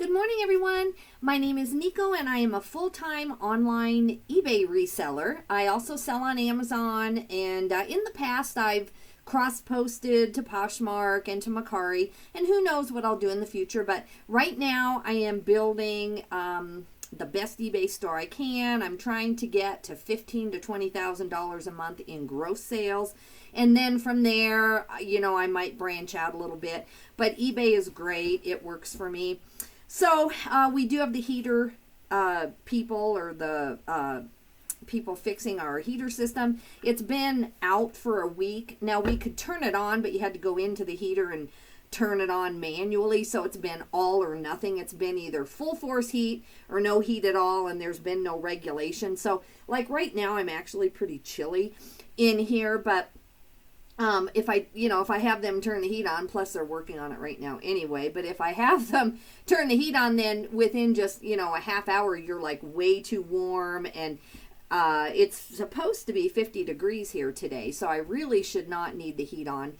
Good morning, everyone. My name is Nico, and I am a full-time online eBay reseller. I also sell on Amazon, and in the past, I've cross-posted to Poshmark and to Mercari, and who knows what I'll do in the future. But right now, I am building the best eBay store I can. I'm trying to get to $15,000 to $20,000 a month in gross sales. And then from there, I might branch out a little bit. But eBay is great. It works for me. So we do have the heater people, or the people fixing our heater system. It's been out for a week. Now, we could turn it on, but you had to go into the heater and turn it on manually. So it's been all or nothing. It's been either full force heat or no heat at all, and there's been no regulation. So like right now, I'm actually pretty chilly in here, but if I have them turn the heat on, plus they're working on it right now anyway, but if I have them turn the heat on, then within just, a half hour, you're like way too warm, and it's supposed to be 50 degrees here today, so I really should not need the heat on.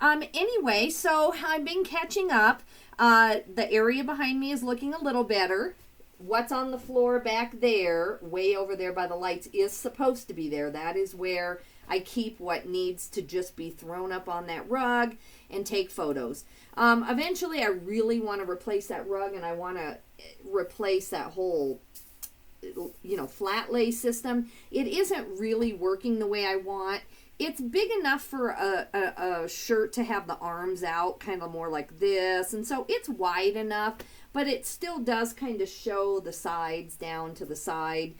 Anyway, so I've been catching up. The area behind me is looking a little better. What's on the floor back there, way over there by the lights, is supposed to be there. That is where I keep what needs to just be thrown up on that rug and take photos. Eventually, I really want to replace that rug, and I want to replace that whole, flat lay system. It isn't really working the way I want. It's big enough for a shirt to have the arms out, kind of more like this, and so it's wide enough, but it still does kind of show the sides down to the side.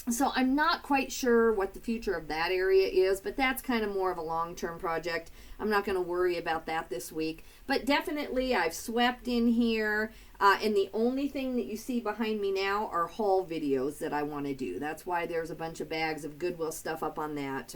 So I'm not quite sure what the future of that area is, but that's kind of more of a long-term project. I'm not going to worry about that this week. But definitely I've swept in here, and the only thing that you see behind me now are haul videos that I want to do. That's why there's a bunch of bags of Goodwill stuff up on that,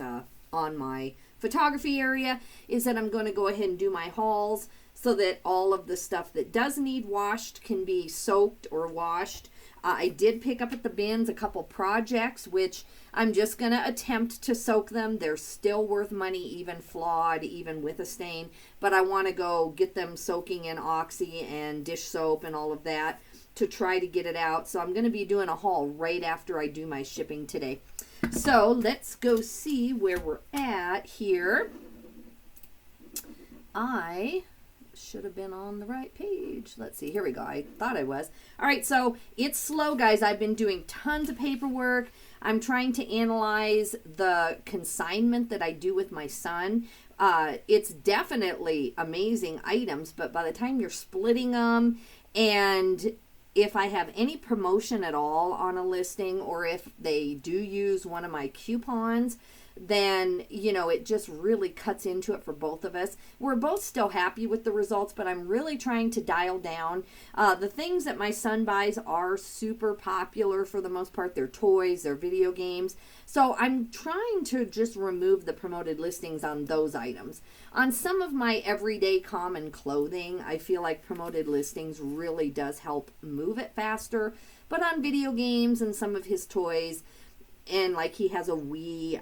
on my photography area, is that I'm going to go ahead and do my hauls so that all of the stuff that does need washed can be soaked or washed. I did pick up at the bins a couple projects, which I'm just going to attempt to soak them. They're still worth money, even flawed, even with a stain. But I want to go get them soaking in Oxy and dish soap and all of that to try to get it out. So I'm going to be doing a haul right after I do my shipping today. So let's go see where we're at here. I should have been on the right page. Let's see. Here we go. I thought I was. All right. So it's slow, guys. I've been doing tons of paperwork. I'm trying to analyze the consignment that I do with my son. It's definitely amazing items, but by the time you're splitting them, and if I have any promotion at all on a listing, or if they do use one of my coupons, then, it just really cuts into it for both of us. We're both still happy with the results, but I'm really trying to dial down. The things that my son buys are super popular for the most part. They're toys, they're video games. So I'm trying to just remove the promoted listings on those items. On some of my everyday common clothing, I feel like promoted listings really does help move it faster. But on video games and some of his toys, and like he has a Wii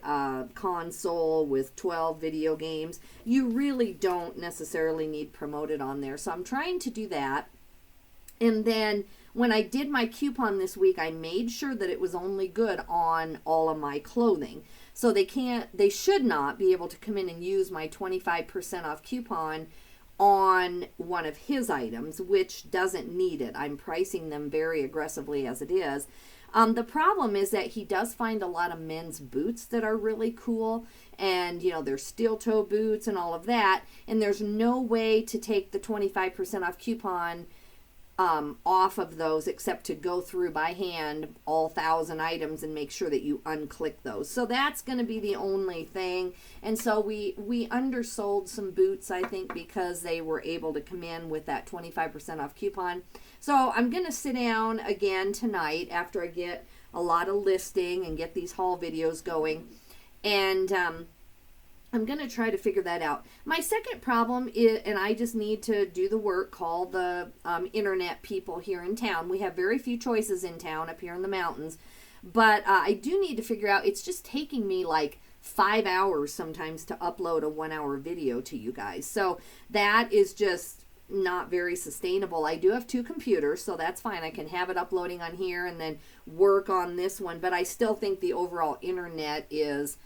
console with 12 video games, you really don't necessarily need promoted on there. So I'm trying to do that. And then when I did my coupon this week, I made sure that it was only good on all of my clothing. So they should not be able to come in and use my 25% off coupon on one of his items, which doesn't need it. I'm pricing them very aggressively as it is. The problem is that he does find a lot of men's boots that are really cool, and they're steel toe boots and all of that, and there's no way to take the 25% off coupon off of those except to go through by hand all 1,000 items and make sure that you unclick those. So that's going to be the only thing. And so we undersold some boots, I think, because they were able to come in with that 25% off coupon. So I'm going to sit down again tonight after I get a lot of listing and get these haul videos going, and I'm going to try to figure that out. My second problem is, and I just need to do the work, call the internet people here in town. We have very few choices in town up here in the mountains, but I do need to figure out, it's just taking me like 5 hours sometimes to upload a 1 hour video to you guys. So that is just not very sustainable. I do have 2 computers, so that's fine. I can have it uploading on here and then work on this one, but I still think the overall internet is,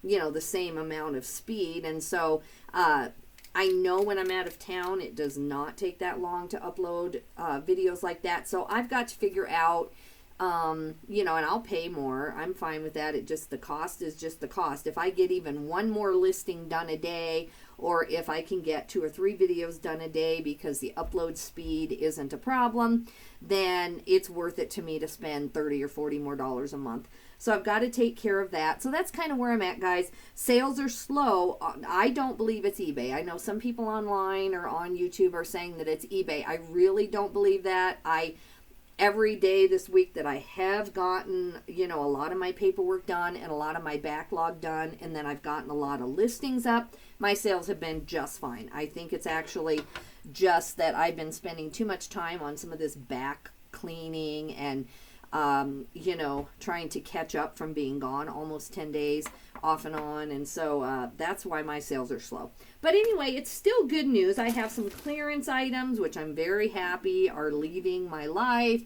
you know, the same amount of speed. And so I know when I'm out of town, it does not take that long to upload videos like that. So I've got to figure out, you know, and I'll pay more. I'm fine with that. It just, the cost is just the cost. If I get even one more listing done a day, or if I can get 2 or 3 videos done a day because the upload speed isn't a problem, then it's worth it to me to spend $30 or $40 more a month. So I've got to take care of that. So that's kind of where I'm at, guys. Sales are slow. I don't believe it's eBay. I know some people online or on YouTube are saying that it's eBay. I really don't believe that. Every day this week that I have gotten, you know, a lot of my paperwork done and a lot of my backlog done, and then I've gotten a lot of listings up, my sales have been just fine. I think it's actually just that I've been spending too much time on some of this back cleaning and, you know, trying to catch up from being gone almost 10 days off and on. And so that's why my sales are slow. But anyway, it's still good news. I have some clearance items, which I'm very happy are leaving my life.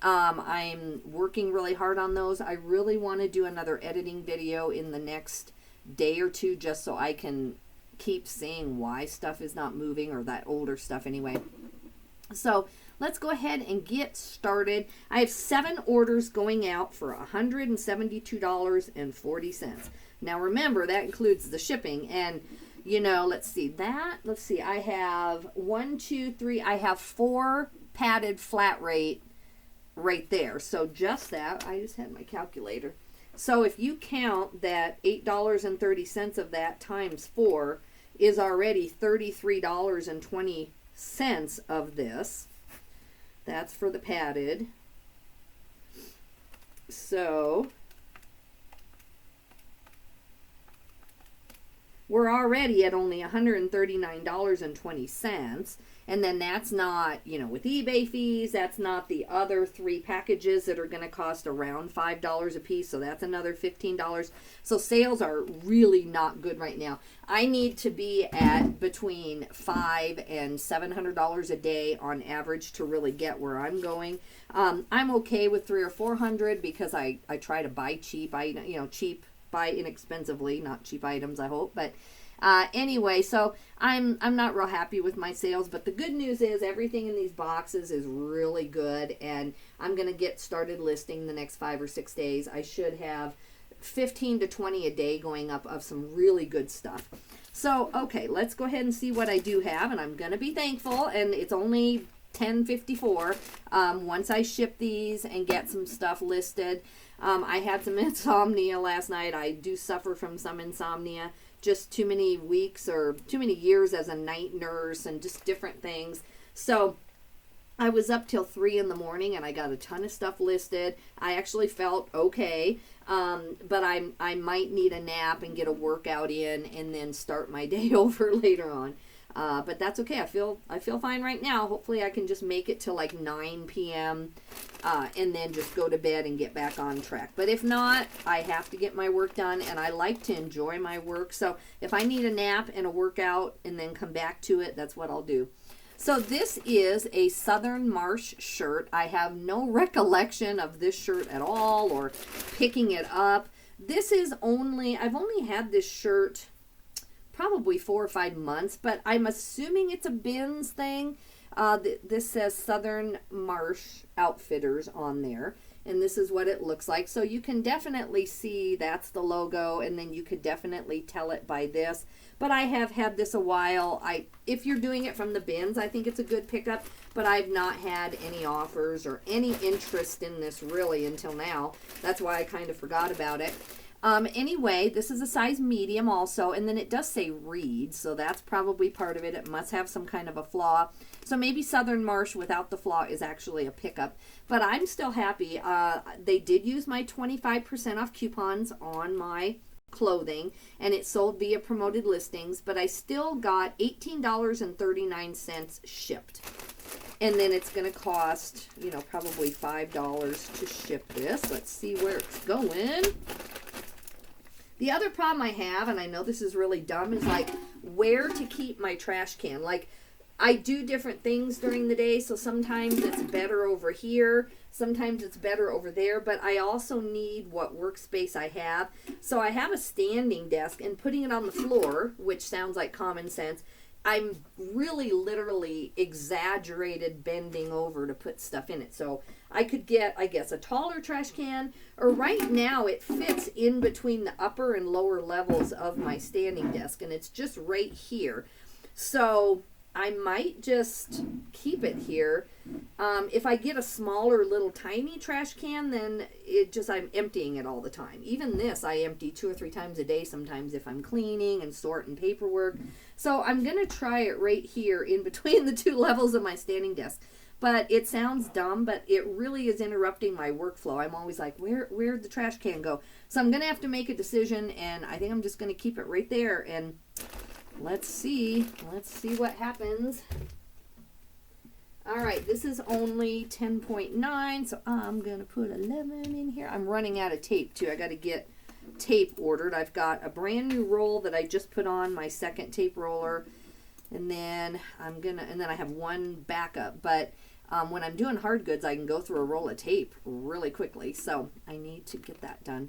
I'm working really hard on those. I really want to do another editing video in the next day or 2 just so I can keep seeing why stuff is not moving, or that older stuff anyway. So let's go ahead and get started. I have 7 orders going out for $172.40. Now remember, that includes the shipping. And you know, let's see, I have 1, 2, 3, I have 4 padded flat rate right there. So just that, I just had my calculator. So if you count that $8.30 of that times 4 is already $33.20 of this. That's for the padded. So we're already at only $139.20. And then that's not, you know, with eBay fees, that's not the other 3 packages that are going to cost around $5 a piece. So that's another $15. So sales are really not good right now. I need to be at between $500 and $700 a day on average to really get where I'm going. I'm okay with $300 or $400 because I try to buy cheap. Buy inexpensively, not cheap items, I hope. But anyway, so I'm not real happy with my sales, but the good news is everything in these boxes is really good, and I'm going to get started listing the next 5 or 6 days. I should have 15 to 20 a day going up of some really good stuff. So, okay, let's go ahead and see what I do have, and I'm going to be thankful, and it's only 10:54 once I ship these and get some stuff listed. I had some insomnia last night. I do suffer from some insomnia, just too many weeks or too many years as a night nurse and just different things. So I was up till 3 in the morning and I got a ton of stuff listed. I actually felt okay, but I might need a nap and get a workout in and then start my day over later on. But that's okay. I feel fine right now. Hopefully I can just make it till like 9 p.m. And then just go to bed and get back on track. But if not, I have to get my work done, and I like to enjoy my work. So if I need a nap and a workout and then come back to it, that's what I'll do. So this is a Southern Marsh shirt. I have no recollection of this shirt at all or picking it up. I've only had this shirt probably 4 or 5 months, but I'm assuming it's a bins thing. This says Southern Marsh Outfitters on there, and this is what it looks like. So you can definitely see that's the logo, and then you could definitely tell it by this. But I have had this a while. If you're doing it from the bins, I think it's a good pickup, but I've not had any offers or any interest in this really until now. That's why I kind of forgot about it. Anyway, this is a size medium also, and then it does say Reed, so that's probably part of it. It must have some kind of a flaw. So maybe Southern Marsh without the flaw is actually a pickup. But I'm still happy. They did use my 25% off coupons on my clothing, and it sold via promoted listings, but I still got $18.39 shipped. And then it's going to cost, probably $5 to ship this. Let's see where it's going. The other problem I have, and I know this is really dumb, is like where to keep my trash can. Like I do different things during the day, so sometimes it's better over here, sometimes it's better over there, but I also need what workspace I have. So I have a standing desk, and putting it on the floor, which sounds like common sense, I'm really literally exaggerated bending over to put stuff in it. So I could get, I guess, a taller trash can, or right now it fits in between the upper and lower levels of my standing desk, and it's just right here. So I might just keep it here. If I get a smaller little tiny trash can, then I'm emptying it all the time. Even this I empty 2 or 3 times a day sometimes if I'm cleaning and sorting paperwork. So I'm going to try it right here in between the 2 levels of my standing desk. But it sounds dumb, but it really is interrupting my workflow. I'm always like, where'd the trash can go? So I'm going to have to make a decision, and I think I'm just going to keep it right there, and let's see what happens. All right, this is only 10.9, so I'm going to put 11 in here. I'm running out of tape, too. I got to get tape ordered. I've got a brand new roll that I just put on my second tape roller, and then I have one backup. But when I'm doing hard goods, I can go through a roll of tape really quickly, so I need to get that done.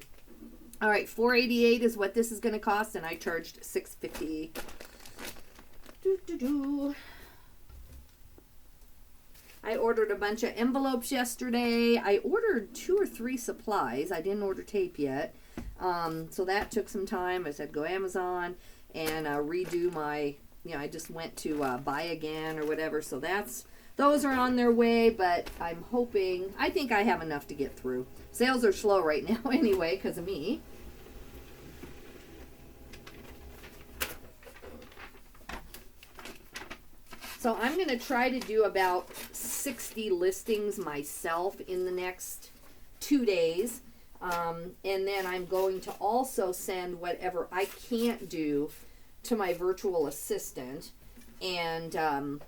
All right, $4.88 is what this is going to cost, and I charged $6.50. I ordered a bunch of envelopes yesterday. I ordered 2 or 3 supplies. I didn't order tape yet, so that took some time. I said go Amazon and redo my. I just went to buy again or whatever. So those are on their way, but I'm hoping. I think I have enough to get through. Sales are slow right now anyway because of me. So I'm going to try to do about 60 listings myself in the next 2 days. And then I'm going to also send whatever I can't do to my virtual assistant. And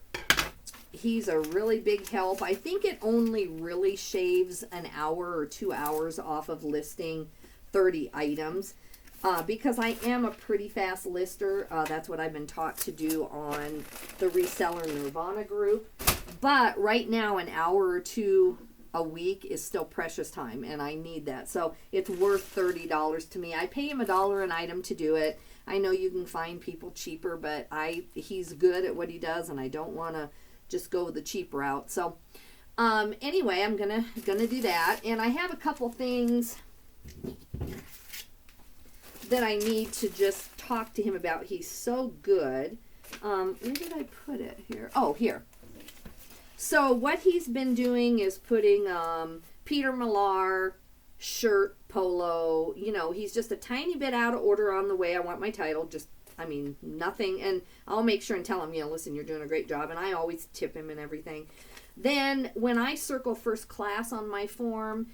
he's a really big help. I think it only really shaves an hour or 2 hours off of listing 30 items. Because I am a pretty fast lister. That's what I've been taught to do on the Reseller Nirvana group. But right now, an hour or 2 a week is still precious time, and I need that. So it's worth $30 to me. I pay him $1 an item to do it. I know you can find people cheaper, but he's good at what he does, and I don't want to just go the cheap route. So anyway, I'm gonna do that. And I have a couple things that I need to just talk to him about. He's so good. Where did I put it here? Oh, here. So what he's been doing is putting Peter Millar shirt, polo. He's just a tiny bit out of order on the way I want my title. Nothing. And I'll make sure and tell him, listen, you're doing a great job. And I always tip him and everything. Then when I circle first class on my form,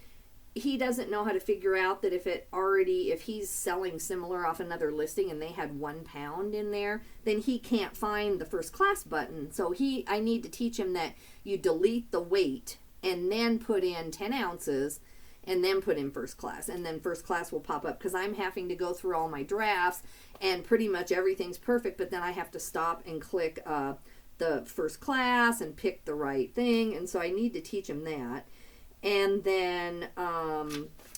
he doesn't know how to figure out that if he's selling similar off another listing and they had £1 in there, then he can't find the first class button. So I need to teach him that you delete the weight and then put in 10 ounces and then put in first class, and then first class will pop up, because I'm having to go through all my drafts and pretty much everything's perfect, but then I have to stop and click the first class and pick the right thing. And so I need to teach him that. And then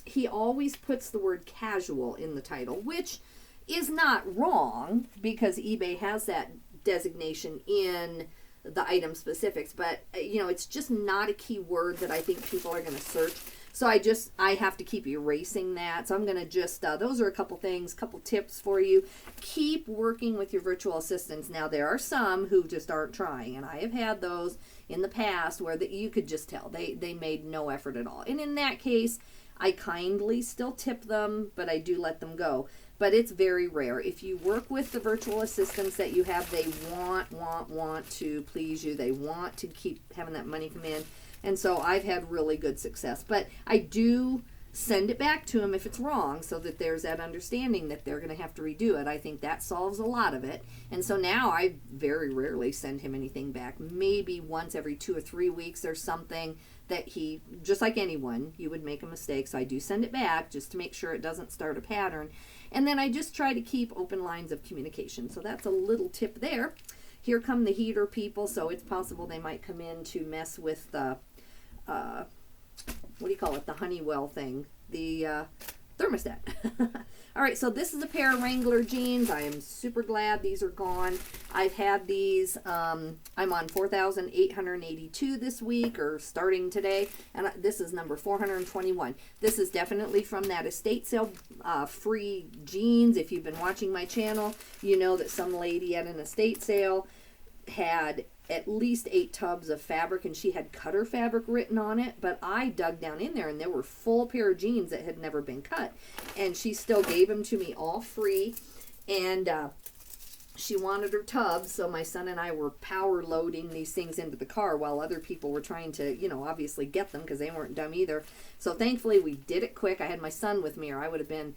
he always puts the word casual in the title, which is not wrong because eBay has that designation in the item specifics. But, it's just not a key word that I think people are going to search. So I have to keep erasing that. So I'm going to just, those are a couple things, couple tips for you. Keep working with your virtual assistants. Now, there are some who just aren't trying, and I have had those in the past where you could just tell they made no effort at all. And in that case, I kindly still tip them, but I do let them go. But it's very rare. If you work with the virtual assistants that you have, they want to please you. They want to keep having that money come in. And so I've had really good success. But I do send it back to them if it's wrong, so that there's that understanding that they're going to have to redo it. I think that solves a lot of it. And so now I very rarely send him anything back. Maybe once every 2 or 3 weeks there's something that he, just like anyone, you would make a mistake. So I do send it back just to make sure it doesn't start a pattern. And then I just try to keep open lines of communication. So that's a little tip there. here come the heater people, so it's possible they might come in to mess with the, what do you call it, the Honeywell thing, the thermostat. All right, so this is a pair of Wrangler jeans. I am super glad these are gone. I've had these, I'm on 4,882 this week, or starting today, and this is number 421. This is definitely from that estate sale free jeans. If you've been watching my channel, you know that some lady at an estate sale had at least 8 tubs of fabric, and she had cutter fabric written on it, but I dug down in there and there were full pair of jeans that had never been cut, and she still gave them to me all free. And she wanted her tubs, so my son and I were power loading these things into the car while other people were trying to, you know, obviously get them, because they weren't dumb either. So thankfully we did it quick. I had my son with me, or I would have been,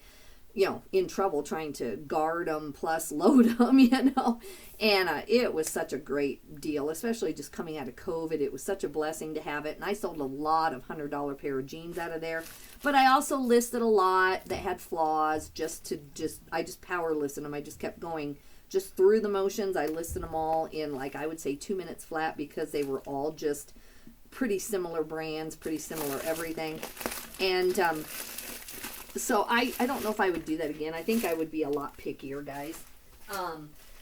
you know, in trouble trying to guard them plus load them, you know. And it was such a great deal, especially just coming out of COVID. It was such a blessing to have it. And I sold a lot of $100 pair of jeans out of there. But I also listed a lot that had flaws I just power listed them. I just kept going just through the motions. I listed them all in, like, I would say 2 minutes flat, because they were all just pretty similar brands, pretty similar everything. And so I don't know if I would do that again. I think I would be a lot pickier, guys.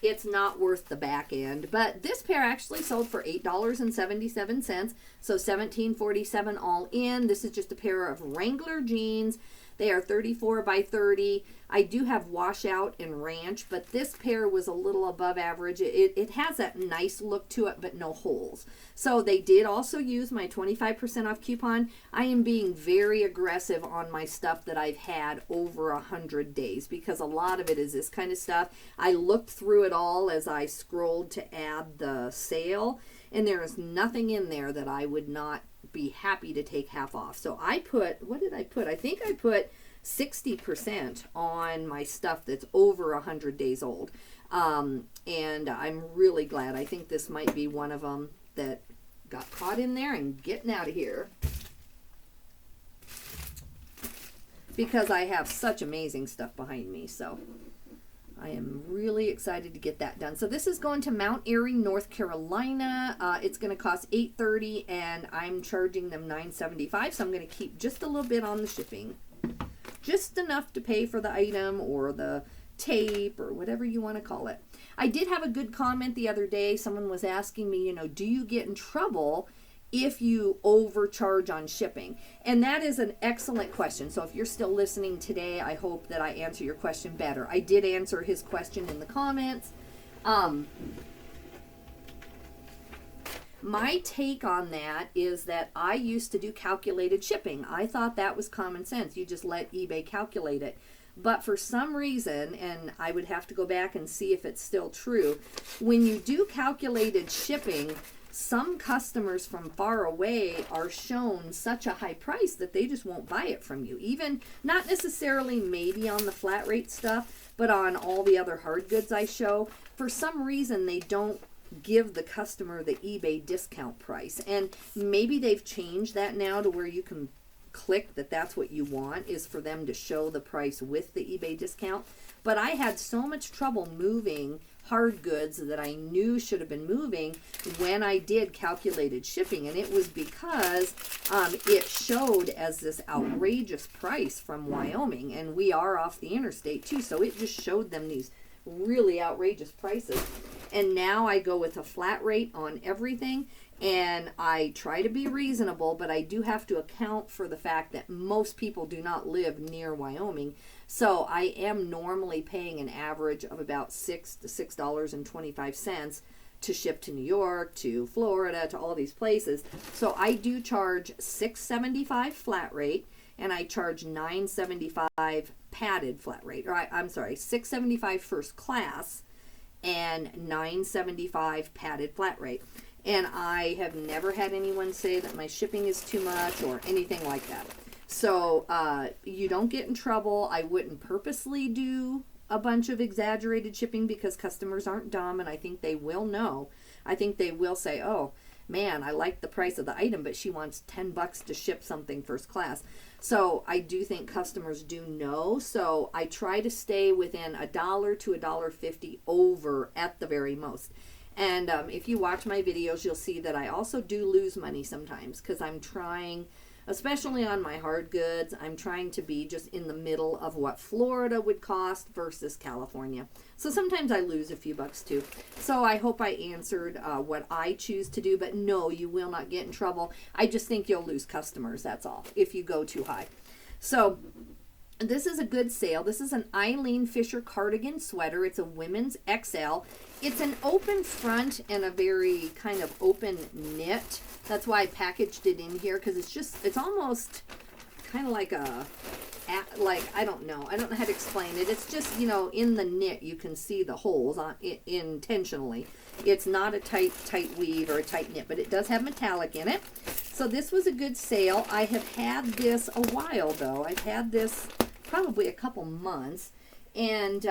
It's not worth the back end. But this pair actually sold for $8.77, so $17.47 all in. This is just a pair of Wrangler jeans. They are 34 by 30. I do have washout and ranch, but this pair was a little above average. It has that nice look to it, but no holes. So they did also use my 25% off coupon. I am being very aggressive on my stuff that I've had over 100 days, because a lot of it is this kind of stuff. I looked through it all as I scrolled to add the sale, and there is nothing in there that I would not be happy to take half off. So I put, what did I put? I think I put 60% on my stuff that's over 100 days old. And I'm really glad. I think this might be one of them that got caught in there and getting out of here, because I have such amazing stuff behind me. So I am really excited to get that done. So this is going to Mount Airy, North Carolina. It's going to cost $8.30, and I'm charging them $9.75. So I'm going to keep just a little bit on the shipping, just enough to pay for the item or the tape or whatever you want to call it. I did have a good comment the other day. Someone was asking me, you know, do you get in trouble if you overcharge on shipping? And that is an excellent question. So if you're still listening today, I hope that I answer your question better. I did answer his question in the comments. My take on that is that I used to do calculated shipping. I thought that was common sense. You just let eBay calculate it. But for some reason, and I would have to go back and see if it's still true, when you do calculated shipping, some customers from far away are shown such a high price that they just won't buy it from you. Even, not necessarily maybe on the flat rate stuff, but on all the other hard goods I show, for some reason they don't give the customer the eBay discount price. And maybe they've changed that now to where you can click that that's what you want, is for them to show the price with the eBay discount. But I had so much trouble moving hard goods that I knew should have been moving when I did calculated shipping, and it was because it showed as this outrageous price from Wyoming, and we are off the interstate too, so it just showed them these really outrageous prices. And now I go with a flat rate on everything, and I try to be reasonable, but I do have to account for the fact that most people do not live near Wyoming. So I am normally paying an average of about $6 to $6.25 to ship to New York, to Florida, to all these places. So I do charge $6.75 flat rate, and I charge $9.75 padded flat rate. Or I'm sorry, $6.75 first class and $9.75 padded flat rate. And I have never had anyone say that my shipping is too much or anything like that. So you don't get in trouble. I wouldn't purposely do a bunch of exaggerated shipping, because customers aren't dumb, and I think they will know. I think they will say, oh man, I like the price of the item, but she wants $10 to ship something first class. So I do think customers do know. So I try to stay within $1 to $1.50 over at the very most. And if you watch my videos, you'll see that I also do lose money sometimes because I'm trying, especially on my hard goods, I'm trying to be just in the middle of what Florida would cost versus California. So sometimes I lose a few bucks too. So I hope I answered what I choose to do, but no, you will not get in trouble. I just think you'll lose customers, that's all, if you go too high. So this is a good sale. This is an Eileen Fisher cardigan sweater. It's a women's XL. It's an open front and a very kind of open knit. That's why I packaged it in here, because it's almost kind of like I don't know how to explain it. It's just, in the knit you can see the holes on it intentionally. It's not a tight weave or a tight knit, but it does have metallic in it. So this was a good sale. I have had this a while though. I've had this probably a couple months, and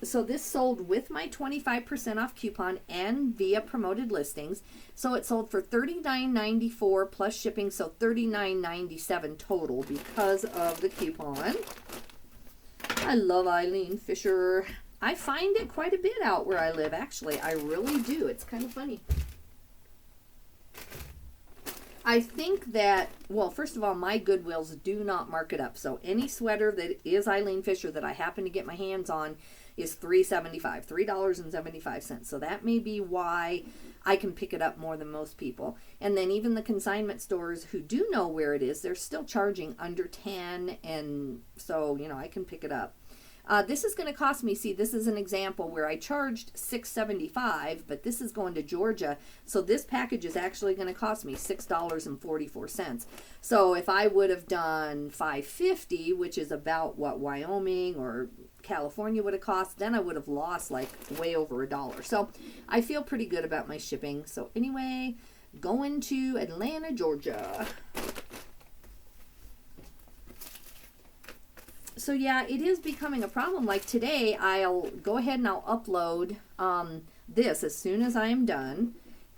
so this sold with my 25% off coupon and via promoted listings. So it sold for $39.94 plus shipping, so $39.97 total because of the coupon. I love Eileen Fisher. I find it quite a bit out where I live, actually. I really do. It's kind of funny. I think that, well, first of all, my Goodwills do not mark it up. So any sweater that is Eileen Fisher that I happen to get my hands on is $3.75. So that may be why I can pick it up more than most people. And then even the consignment stores who do know where it is, they're still charging under 10, and so, I can pick it up. This is going to cost me, see, this is an example where I charged $6.75, but this is going to Georgia, so this package is actually going to cost me $6.44. So if I would have done $5.50, which is about what Wyoming or California would have cost, then I would have lost like way over $1. So I feel pretty good about my shipping. So anyway, going to Atlanta, Georgia. So yeah, it is becoming a problem. Like today, I'll go ahead and I'll upload this as soon as I am done,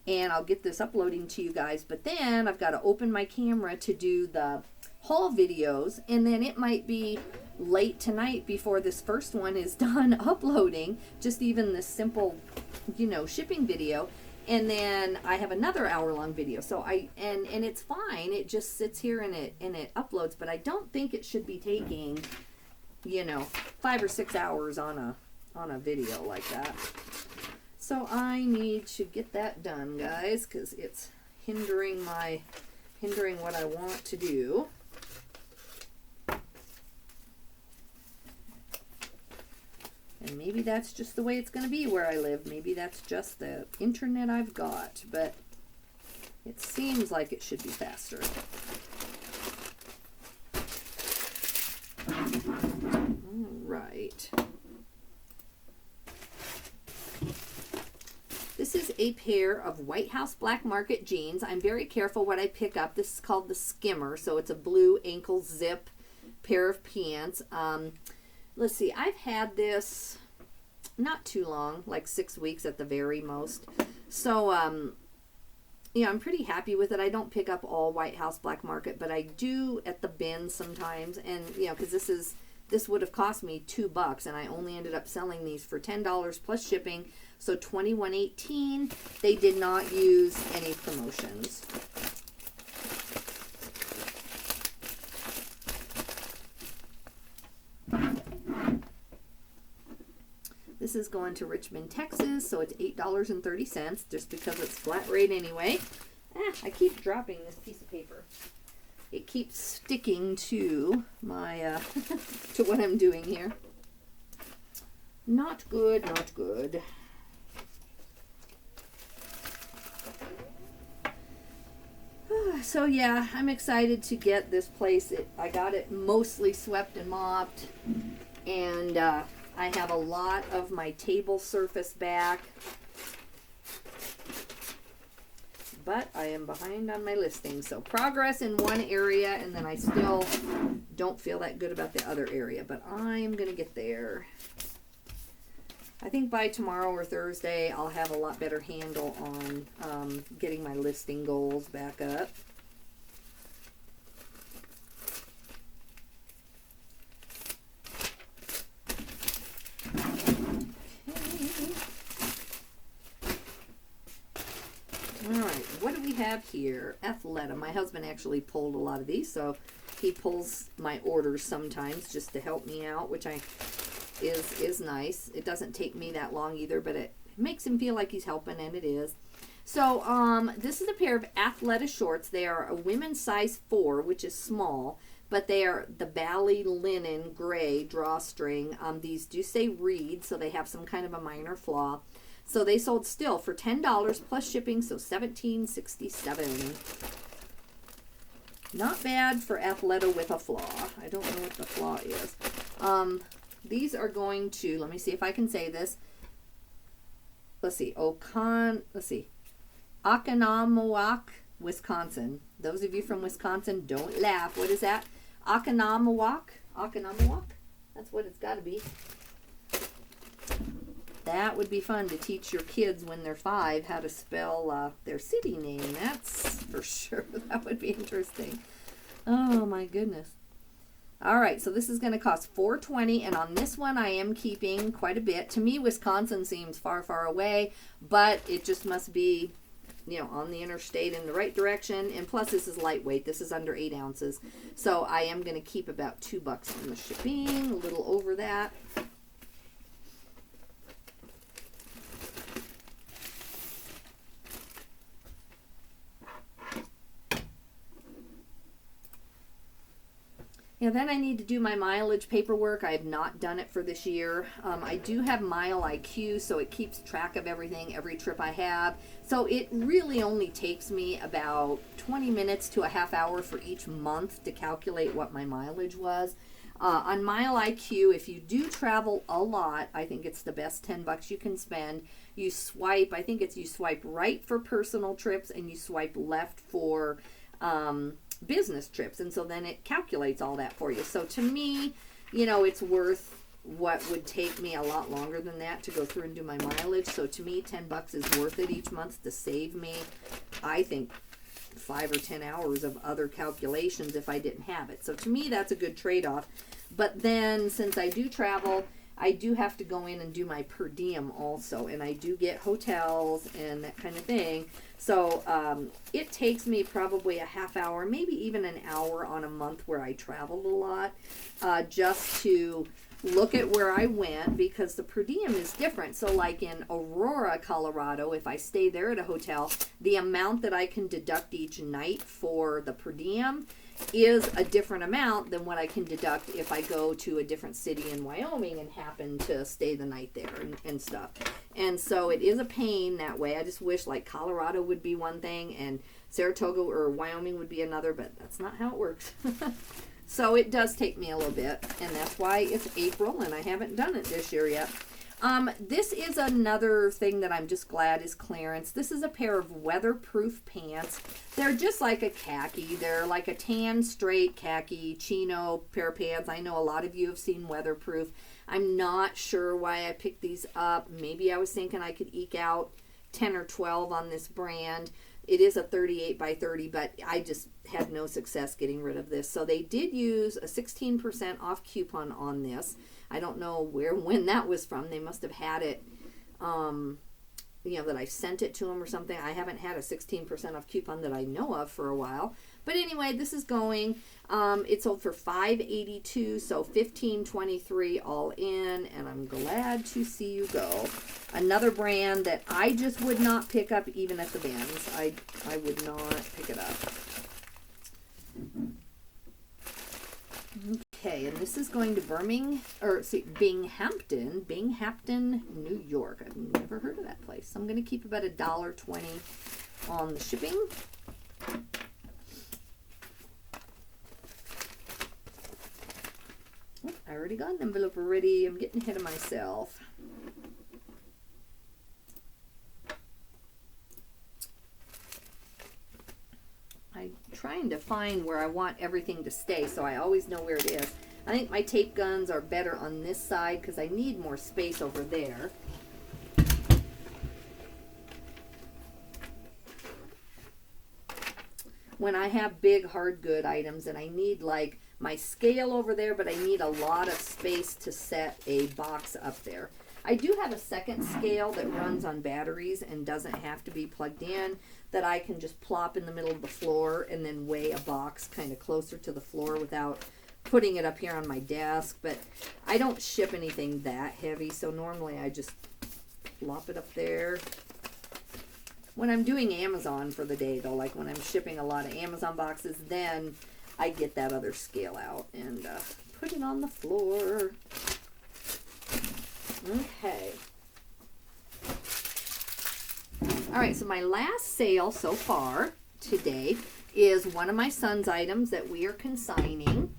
and I'll get this uploading to you guys. But then I've got to open my camera to do the haul videos, and then it might be late tonight before this first one is done uploading, just even this simple, shipping video. And then I have another hour-long video. So and it's fine. It just sits here and it uploads, but I don't think it should be taking 5 or 6 hours on a video like that. So I need to get that done, guys, because it's hindering what I want to do. And maybe that's just the way it's going to be where I live. Maybe that's just the internet I've got, but it seems like it should be faster. Right. This is a pair of White House Black Market jeans. I'm very careful what I pick up. This is called the Skimmer, so it's a blue ankle zip pair of pants. Let's see, I've had not too long, like 6 weeks at the very most. So, I'm pretty happy with it. I don't pick up all White House Black Market, but I do at the bin sometimes. And, because this would have cost me $2, and I only ended up selling these for $10 plus shipping. So $21.18. They did not use any promotions. This is going to Richmond, Texas, so it's $8.30 just because it's flat rate anyway. I keep dropping this piece of paper. It keeps sticking to my to what I'm doing here. Not good, not good. So yeah, I'm excited to get this place. I got it mostly swept and mopped, and I have a lot of my table surface back, but I am behind on my listing. So progress in one area, and then I still don't feel that good about the other area, but I'm going to get there. I think by tomorrow or Thursday, I'll have a lot better handle on getting my listing goals back up. do we have here? Athleta. My husband actually pulled a lot of these, so he pulls my orders sometimes just to help me out, which is nice. It doesn't take me that long either, but it makes him feel like he's helping, and it is. So this is a pair of Athleta shorts. They are a women's size 4, which is small, but they are the Bally linen gray drawstring. These do say reed, so they have some kind of a minor flaw. So they sold still for $10 plus shipping, so $17.67. Not bad for Athleta with a flaw. I don't know what the flaw is. These are going to, let me see if I can say this. Let's see, Oconomowoc, Wisconsin. Those of you from Wisconsin, don't laugh. What is that? Oconomowoc? Oconomowoc? That's what it's got to be. That would be fun to teach your kids when they're 5 how to spell their city name. That's for sure. That would be interesting. Oh my goodness. All right, so this is going to cost $4.20, and on this one I am keeping quite a bit. To me, Wisconsin seems far, far away, but it just must be, you know, on the interstate in the right direction. And plus, this is lightweight. This is under 8 ounces. So I am going to keep about $2 on the shipping, a little over that. Yeah, then I need to do my mileage paperwork. I have not done it for this year. I do have Mile IQ, so it keeps track of everything, every trip I have. So it really only takes me about 20 minutes to a half hour for each month to calculate what my mileage was. On Mile IQ, if you do travel a lot, I think it's the best $10 you can spend. You swipe, I think it's you swipe right for personal trips and you swipe left for business trips, and so then it calculates all that for you. So to me, you know, it's worth what would take me a lot longer than that to go through and do my mileage. So to me, $10 is worth it each month to save me, I think, 5 or 10 hours of other calculations if I didn't have it. So to me, that's a good trade-off. But then since I do travel, I do have to go in and do my per diem also, and I do get hotels and that kind of thing. So it takes me probably a half hour, maybe even an hour on a month where I traveled a lot, just to look at where I went, because the per diem is different. So like in Aurora, Colorado, if I stay there at a hotel, the amount that I can deduct each night for the per diem is a different amount than what I can deduct if I go to a different city in Wyoming and happen to stay the night there and stuff. And so it is a pain that way. I just wish like Colorado would be one thing and Saratoga or Wyoming would be another, but that's not how it works. So it does take me a little bit, and that's why it's April and I haven't done it this year yet. This is another thing that I'm just glad is clearance. This is a pair of weatherproof pants. They're just like a khaki. They're like a tan, straight khaki chino pair of pants. I know a lot of you have seen weatherproof. I'm not sure why I picked these up. Maybe I was thinking I could eke out 10 or 12 on this brand. It is a 38 by 30, but I just had no success getting rid of this. So they did use a 16% off coupon on this. I don't know when that was from. They must have had it, you know, that I sent it to them or something. I haven't had a 16% off coupon that I know of for a while. But anyway, this is going. It sold for $5.82, so $15.23 all in, and I'm glad to see you go. Another brand that I just would not pick up even at the bins. I would not pick it up. Okay, and this is going to Binghamton, New York. I've never heard of that place. So I'm going to keep about $1.20 on the shipping. Oh, I already got an envelope already. I'm getting ahead of myself. I'm trying to find where I want everything to stay so I always know where it is. I think my tape guns are better on this side because I need more space over there. When I have big hard good items and I need like my scale over there, but I need a lot of space to set a box up there. I do have a second scale that runs on batteries and doesn't have to be plugged in, that I can just plop in the middle of the floor and then weigh a box kind of closer to the floor without putting it up here on my desk. But I don't ship anything that heavy, so normally I just plop it up there. When I'm doing Amazon for the day, though, like when I'm shipping a lot of Amazon boxes, then I get that other scale out and put it on the floor. Okay. All right, so my last sale so far today is one of my son's items that we are consigning,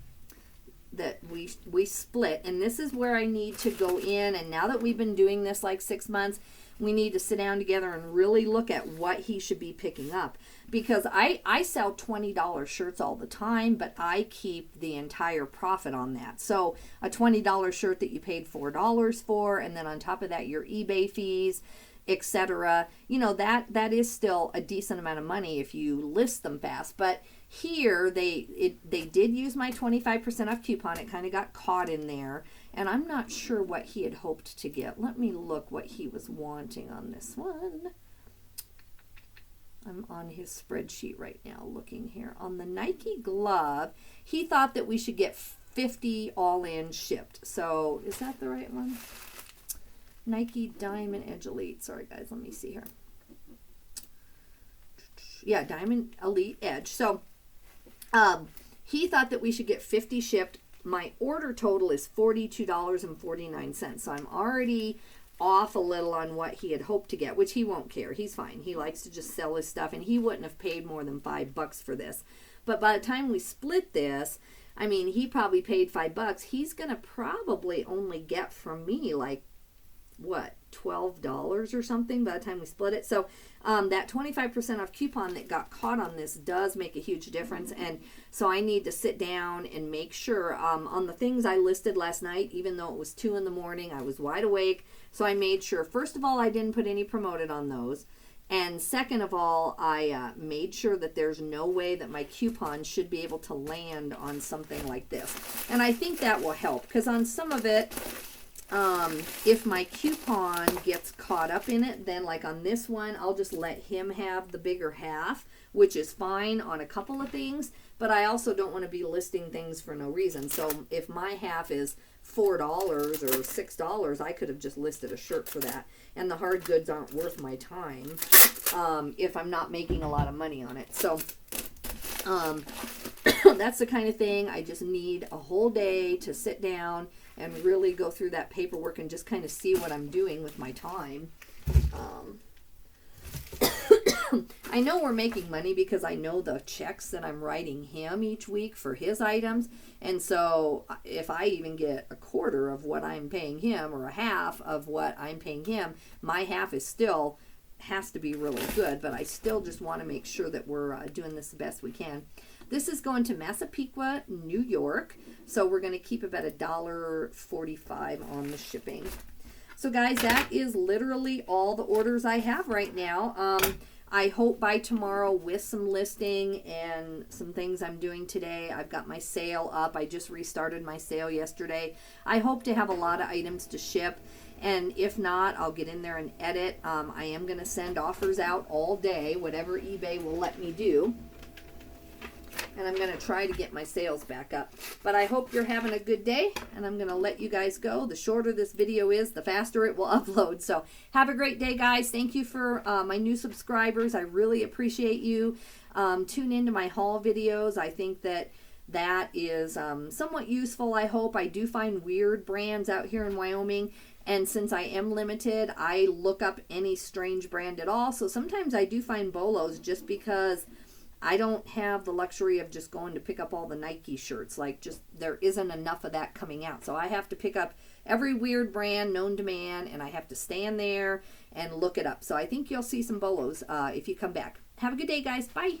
that we split. And this is where I need to go in, and now that we've been doing this like 6 months, we need to sit down together and really look at what he should be picking up. Because I sell $20 shirts all the time, but I keep the entire profit on that. So a $20 shirt that you paid $4 for, and then on top of that your eBay fees, etc. You know, that is still a decent amount of money if you list them fast. But here they did use my 25% off coupon. It kind of got caught in there, and I'm not sure what he had hoped to get. Let me look what he was wanting on this one. I'm on his spreadsheet right now looking here. On the Nike glove, he thought that we should get 50 all in shipped. So is that the right one? Nike Diamond Edge Elite. Sorry guys, let me see here. Yeah, Diamond Elite Edge. So he thought that we should get 50 shipped. My order total is $42.49. So I'm already off a little on what he had hoped to get, which he won't care. He's fine. He likes to just sell his stuff, and he wouldn't have paid more than $5 for this. But by the time we split this, I mean, he probably paid $5. He's going to probably only get from me like, what, $12 or something by the time we split it. So that 25% off coupon that got caught on this does make a huge difference. And so I need to sit down and make sure on the things I listed last night, even though it was 2 in the morning, I was wide awake. So I made sure, first of all, I didn't put any promoted on those. And second of all, I made sure that there's no way that my coupon should be able to land on something like this. And I think that will help, because on some of it, if my coupon gets caught up in it, then like on this one, I'll just let him have the bigger half, which is fine on a couple of things, but I also don't want to be listing things for no reason. So if my half is $4 or $6, I could have just listed a shirt for that, and the hard goods aren't worth my time if I'm not making a lot of money on it. So that's the kind of thing I just need a whole day to sit down and really go through that paperwork and just kind of see what I'm doing with my time. I know we're making money because I know the checks that I'm writing him each week for his items. And so if I even get a quarter of what I'm paying him or a half of what I'm paying him, my half is still has to be really good, but I still just want to make sure that we're doing this the best we can. This is going to Massapequa, New York, so we're going to keep about $1.45 on the shipping. So guys, that is literally all the orders I have right now. I hope by tomorrow, with some listing and some things I'm doing today, I've got my sale up. I just restarted my sale yesterday. I hope to have a lot of items to ship. And if not, I'll get in there and edit. I am going to send offers out all day, whatever eBay will let me do. And I'm going to try to get my sales back up. But I hope you're having a good day, and I'm going to let you guys go. The shorter this video is, the faster it will upload. So have a great day, guys. Thank you for my new subscribers. I really appreciate you. Tune into my haul videos. I think that is somewhat useful, I hope. I do find weird brands out here in Wyoming. And since I am limited, I look up any strange brand at all. So sometimes I do find bolos just because I don't have the luxury of just going to pick up all the Nike shirts. Like, just there isn't enough of that coming out. So I have to pick up every weird brand known to man, and I have to stand there and look it up. So I think you'll see some bolos if you come back. Have a good day, guys. Bye.